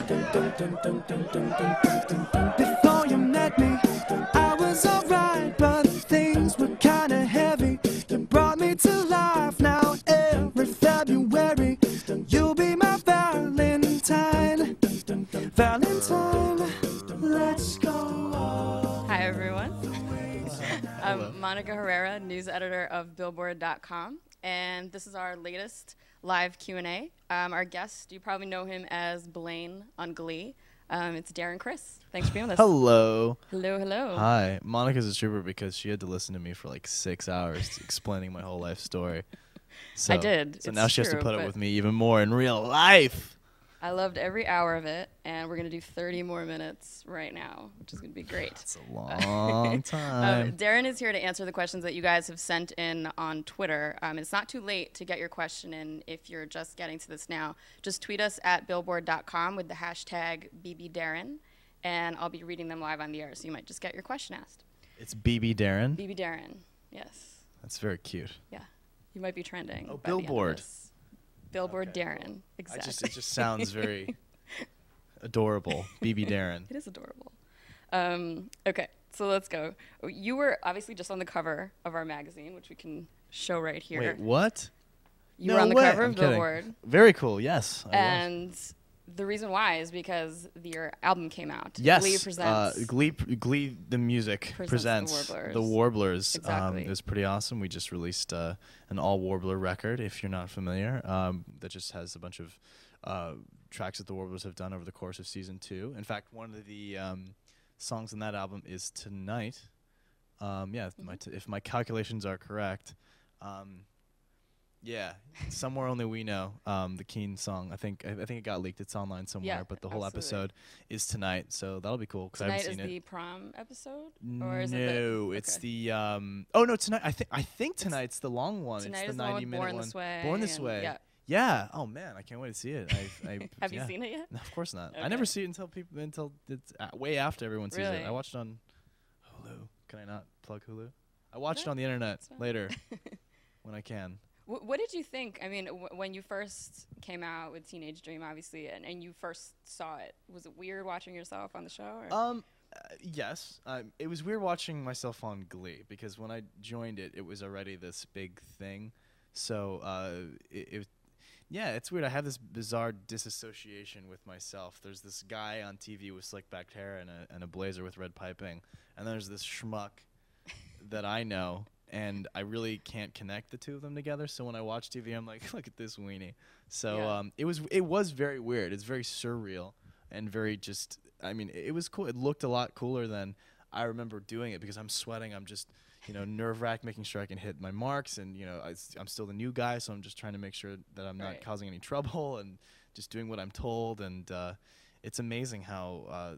Before you met me, I was alright, but things were kinda heavy. You brought me to life. Now every February, you'll be my Valentine. Valentine, let's go. Hi everyone. I'm Monica Herrera, news editor of Billboard.com, and this is our latest live Q&A. Our guest, you probably know him as Blaine on Glee. It's Darren Criss. Thanks for being with us. Hello. Hello, hello. Hi. Monica's a trooper because she had to listen to me for like 6 hours explaining my whole life story. So, I did. So it's now she has to true, put up but with me even more in real life. I loved every hour of it, and we're going to do 30 more minutes right now, which is going to be great. It's a long time. Darren is here to answer the questions that you guys have sent in on Twitter. It's not too late to get your question in if you're just getting to this now. Just tweet us at billboard.com with the hashtag BBDarren, and I'll be reading them live on the air, so you might just get your question asked. It's BB Darren. BB Darren, yes. That's very cute. Yeah, you might be trending. Oh, by the end of Billboard. this. Billboard Okay, Darren, cool. exactly. It just sounds very adorable. BB Darren. It is adorable. Okay, so let's go. You were obviously just on the cover of our magazine, which we can show right here. Wait, what? You were on the way. cover I'm of kidding. Billboard. Very cool. Yes. I was. And the reason why is because your album came out. Yes, Glee presents. Glee, the music Presents the Warblers. Exactly. It was pretty awesome. We just released an all Warbler record, if you're not familiar, that just has a bunch of tracks that the Warblers have done over the course of season 2. In fact, one of the songs on that album is Tonight. If my calculations are correct. Yeah, Somewhere Only We Know, the Keen song. I think it got leaked. It's online somewhere, Yeah, but the whole absolutely. episode is tonight, so that'll be cool because I Tonight haven't is seen the it. prom episode? No, Or is it's okay. the oh no, tonight. I think tonight's the long one. Tonight It's is the the one 90-minute with Born one. This Way. Born This and- Way. Yeah. Yeah. Oh man, I can't wait to see it. Have you yeah. seen it yet? No, of course not. I Okay. never see it until it's way after everyone sees Really? it. I watched it on Hulu. Can I not plug Hulu? I watched it No, on the internet it's fine. later when I can. What did you think? I mean, when you first came out with Teenage Dream, obviously, and you first saw it, was it weird watching yourself on the show? Or? Yes. It was weird watching myself on Glee because when I joined it, it was already this big thing. So it's weird. I have this bizarre disassociation with myself. There's this guy on TV with slick back hair and a blazer with red piping, and then there's this schmuck that I know, and I really can't connect the two of them together. So when I watch TV, I'm like, look at this weenie. So Yeah. It was very weird. It's very surreal and very just. I mean, it was cool. It looked a lot cooler than I remember doing it because I'm sweating. I'm just, nerve-wracked, making sure I can hit my marks. And, I'm still the new guy, so I'm just trying to make sure that I'm not Right. causing any trouble and just doing what I'm told. And it's amazing how,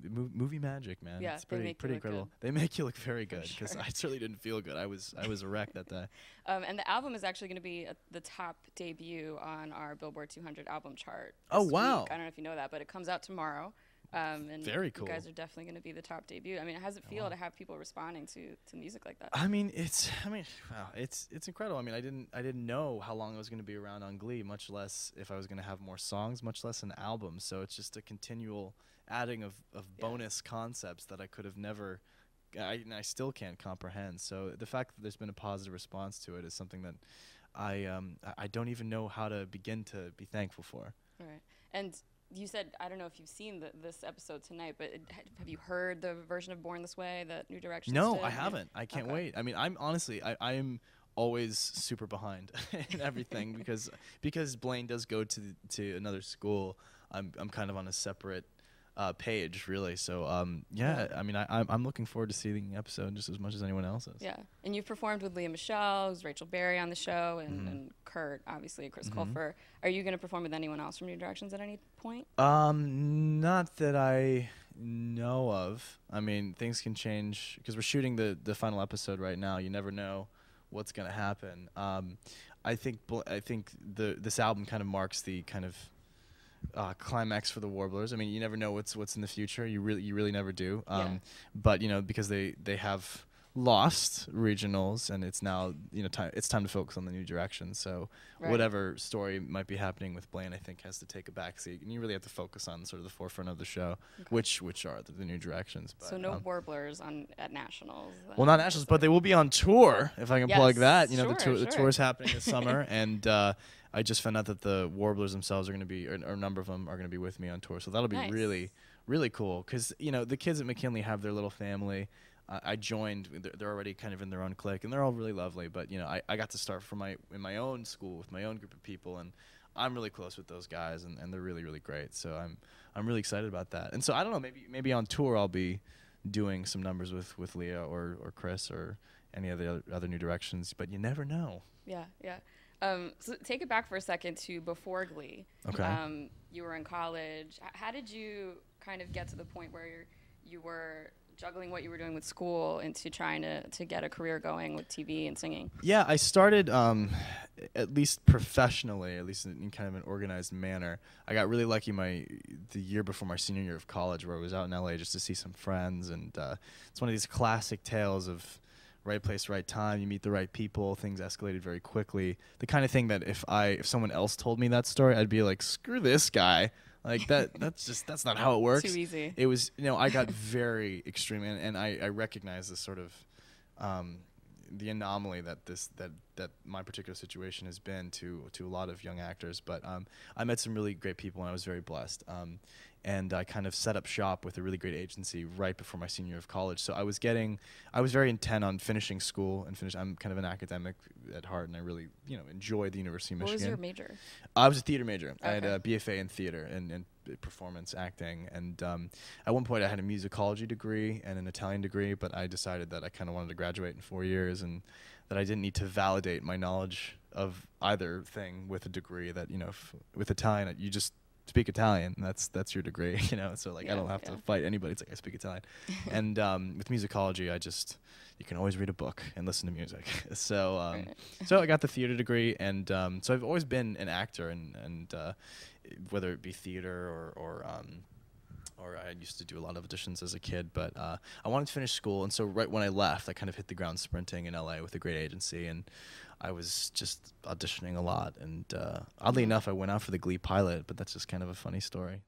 movie magic, man. Yeah, it's they pretty make you pretty look incredible. good. They make you look very good because sure. I certainly didn't feel good. I was a wreck that day. And the album is actually going to be the top debut on our Billboard 200 album chart. Oh, this wow. week. I don't know if you know that, but it comes out tomorrow. And Very cool. You guys are definitely going to be the top debut. I mean, how does it feel to have people responding to music like that? Wow, it's incredible. I mean, I didn't know how long I was going to be around on Glee, much less if I was going to have more songs, much less an album. So it's just a continual adding of bonus concepts that I could have never, and I still can't comprehend. So the fact that there's been a positive response to it is something that I don't even know how to begin to be thankful for. All right. And you said, I don't know if you've seen this episode tonight, but have you heard the version of Born This Way that New Directions No, did? I haven't. I can't Okay. wait. I mean, I'm honestly, I am always super behind in everything because Blaine does go to another school. I'm kind of on a separate page, really. So I mean, I'm looking forward to seeing the episode just as much as anyone else is. Yeah, and you've performed with Leah Michelle, who's Rachel Berry on the show, and Kurt, obviously, Criss Colfer. Are you going to perform with anyone else from New Directions at any point? Not that I know of. I mean, things can change because we're shooting the final episode right now. You never know what's going to happen. I think this album kind of marks the kind of climax for the Warblers. I mean, you never know what's in the future. You really never do. Yeah. But because they have lost regionals, and it's now it's time to focus on the new direction. So whatever story might be happening with Blaine, I think has to take a backseat, and you really have to focus on sort of the forefront of the show, which are the new directions. But, so no Warblers at nationals. Well, not nationals, but they will be on tour, if I can plug that. You know, sure, the tour is happening this summer, and I just found out that the Warblers themselves are going to be, or a number of them are going to be with me on tour. So that'll be really, really cool, because the kids at McKinley have their little family. I joined; they're already kind of in their own clique, and they're all really lovely. But I got to start in my own school with my own group of people, and I'm really close with those guys, and they're really, really great. So I'm really excited about that. And so I don't know, maybe on tour I'll be doing some numbers with Leah or Criss or any of the other new directions. But you never know. Yeah. So take it back for a second to before Glee. Okay. You were in college. How did you kind of get to the point where you were juggling what you were doing with school into trying to get a career going with TV and singing? Yeah, I started at least professionally, at least in kind of an organized manner. I got really lucky the year before my senior year of college, where I was out in LA just to see some friends, and it's one of these classic tales of right place, right time. You meet the right people. Things escalated very quickly. The kind of thing that if someone else told me that story, I'd be like, screw this guy. Like that's not how it works. Too easy. It was, I got very extreme, and I recognize this sort of the anomaly that my particular situation has been to a lot of young actors. But I met some really great people, and I was very blessed. And I kind of set up shop with a really great agency right before my senior year of college. So I was very intent on finishing school and I'm kind of an academic at heart, and I really, enjoy the University of Michigan. What was your major? I was a theater major. Okay. I had a BFA in theater and performance acting. And at one point I had a musicology degree and an Italian degree, but I decided that I kind of wanted to graduate in 4 years, and that I didn't need to validate my knowledge of either thing with a degree. That, with Italian, you just speak Italian, and that's your degree, so I don't have to fight anybody. It's like I speak Italian. And with musicology, you can always read a book and listen to music. So so I got the theater degree, and so I've always been an actor, and whether it be theater or I used to do a lot of auditions as a kid, but I wanted to finish school, and so right when I left, I kind of hit the ground sprinting in LA with a great agency, and I was just auditioning a lot, and oddly enough, I went out for the Glee pilot, but that's just kind of a funny story.